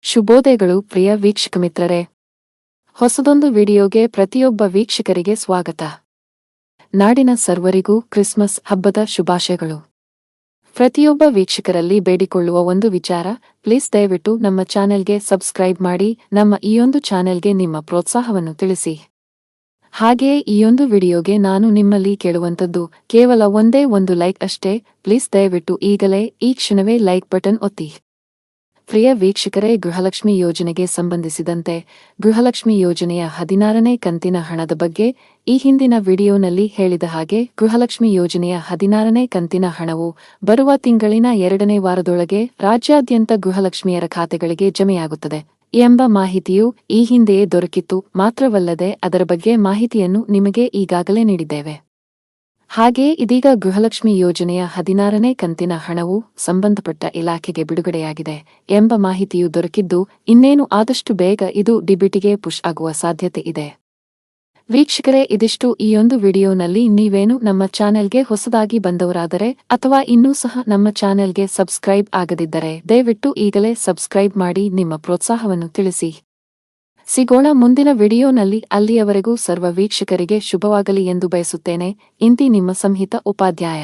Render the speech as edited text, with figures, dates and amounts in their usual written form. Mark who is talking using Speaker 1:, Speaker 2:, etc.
Speaker 1: ಶುಭೋದಯಗಳು ಪ್ರಿಯ ವೀಕ್ಷಕ ಮಿತ್ರರೇ. ಹೊಸದೊಂದು ವಿಡಿಯೋಗೆ ಪ್ರತಿಯೊಬ್ಬ ವೀಕ್ಷಕರಿಗೆ ಸ್ವಾಗತ. ನಾಡಿನ ಸರ್ವರಿಗೂ ಕ್ರಿಸ್ಮಸ್ ಹಬ್ಬದ ಶುಭಾಶಯಗಳು. ಪ್ರತಿಯೊಬ್ಬ ವೀಕ್ಷಕರಲ್ಲಿ ಬೇಡಿಕೊಳ್ಳುವ ಒಂದು ವಿಚಾರ, ಪ್ಲೀಸ್ ದಯವಿಟ್ಟು ನಮ್ಮ ಚಾನೆಲ್ಗೆ ಸಬ್ಸ್ಕ್ರೈಬ್ ಮಾಡಿ, ನಮ್ಮ ಈಯೊಂದು ಚಾನೆಲ್ಗೆ ನಿಮ್ಮ ಪ್ರೋತ್ಸಾಹವನ್ನು ತಿಳಿಸಿ. ಹಾಗೆಯೇ ಈಯೊಂದು ವಿಡಿಯೋಗೆ ನಾನು ನಿಮ್ಮಲ್ಲಿ ಕೇಳುವಂತದ್ದು ಕೇವಲ ಒಂದೇ ಒಂದು ಲೈಕ್ ಅಷ್ಟೇ. ಪ್ಲೀಸ್ ದಯವಿಟ್ಟು ಈಗಲೇ ಈ ಕ್ಷಣವೇ ಲೈಕ್ ಬಟನ್ ಒತ್ತಿ. ಪ್ರಿಯ ವೀಕ್ಷಕರೇ, ಗೃಹಲಕ್ಷ್ಮಿ ಯೋಜನೆಗೆ ಸಂಬಂಧಿಸಿದಂತೆ ಗೃಹಲಕ್ಷ್ಮಿ ಯೋಜನೆಯ 16ನೇ ಕಂತಿನ ಹಣದ ಬಗ್ಗೆ ಈ ಹಿಂದಿನ ವಿಡಿಯೋನಲ್ಲಿ ಹೇಳಿದ ಹಾಗೆ ಗೃಹಲಕ್ಷ್ಮಿ ಯೋಜನೆಯ 16ನೇ ಕಂತಿನ ಹಣವು ಬರುವ ತಿಂಗಳಿನ 2ನೇ ವಾರದೊಳಗೆ ರಾಜ್ಯಾದ್ಯಂತ ಗೃಹಲಕ್ಷ್ಮಿಯರ ಖಾತೆಗಳಿಗೆ ಜಮೆಯಾಗುತ್ತದೆ ಎಂಬ ಮಾಹಿತಿಯು ಈ ಹಿಂದೆಯೇ ದೊರಕಿತ್ತು. ಮಾತ್ರವಲ್ಲದೆ ಅದರ ಬಗ್ಗೆ ಮಾಹಿತಿಯನ್ನು ನಿಮಗೆ ಈಗಾಗಲೇ ನೀಡಿದ್ದೇವೆ. ಹಾಗೆಯೇ ಇದೀಗ ಗೃಹಲಕ್ಷ್ಮಿ ಯೋಜನೆಯ 16ನೇ ಕಂತಿನ ಹಣವು ಸಂಬಂಧಪಟ್ಟ ಇಲಾಖೆಗೆ ಬಿಡುಗಡೆಯಾಗಿದೆ ಎಂಬ ಮಾಹಿತಿಯು ದೊರಕಿದ್ದು, ಇನ್ನೇನು ಆದಷ್ಟು ಬೇಗ ಇದು ಡಿಬಿಟಿಗೆ ಪುಷ್ ಆಗುವ ಸಾಧ್ಯತೆ ಇದೆ. ವೀಕ್ಷಕರೇ, ಇದಿಷ್ಟು ಈಯೊಂದು ವಿಡಿಯೋನಲ್ಲಿ. ನೀವೇನು ನಮ್ಮ ಚಾನೆಲ್ಗೆ ಹೊಸದಾಗಿ ಬಂದವರಾದರೆ ಅಥವಾ ಇನ್ನೂ ಸಹ ನಮ್ಮ ಚಾನೆಲ್ಗೆ ಸಬ್ಸ್ಕ್ರೈಬ್ ಆಗದಿದ್ದರೆ ದಯವಿಟ್ಟು ಈಗಲೇ ಸಬ್ಸ್ಕ್ರೈಬ್ ಮಾಡಿ ನಿಮ್ಮ ಪ್ರೋತ್ಸಾಹವನ್ನು ತಿಳಿಸಿ. ಸಿಗೋಣ ಮುಂದಿನ ವಿಡಿಯೋನಲ್ಲಿ. ಅಲ್ಲಿಯವರೆಗೂ ಸರ್ವ ವೀಕ್ಷಕರಿಗೆ ಶುಭವಾಗಲಿ ಎಂದು ಬಯಸುತ್ತೇನೆ. ಇಂತಿ ನಿಮ್ಮ ಸಂಹಿತ ಉಪಾಧ್ಯಾಯ.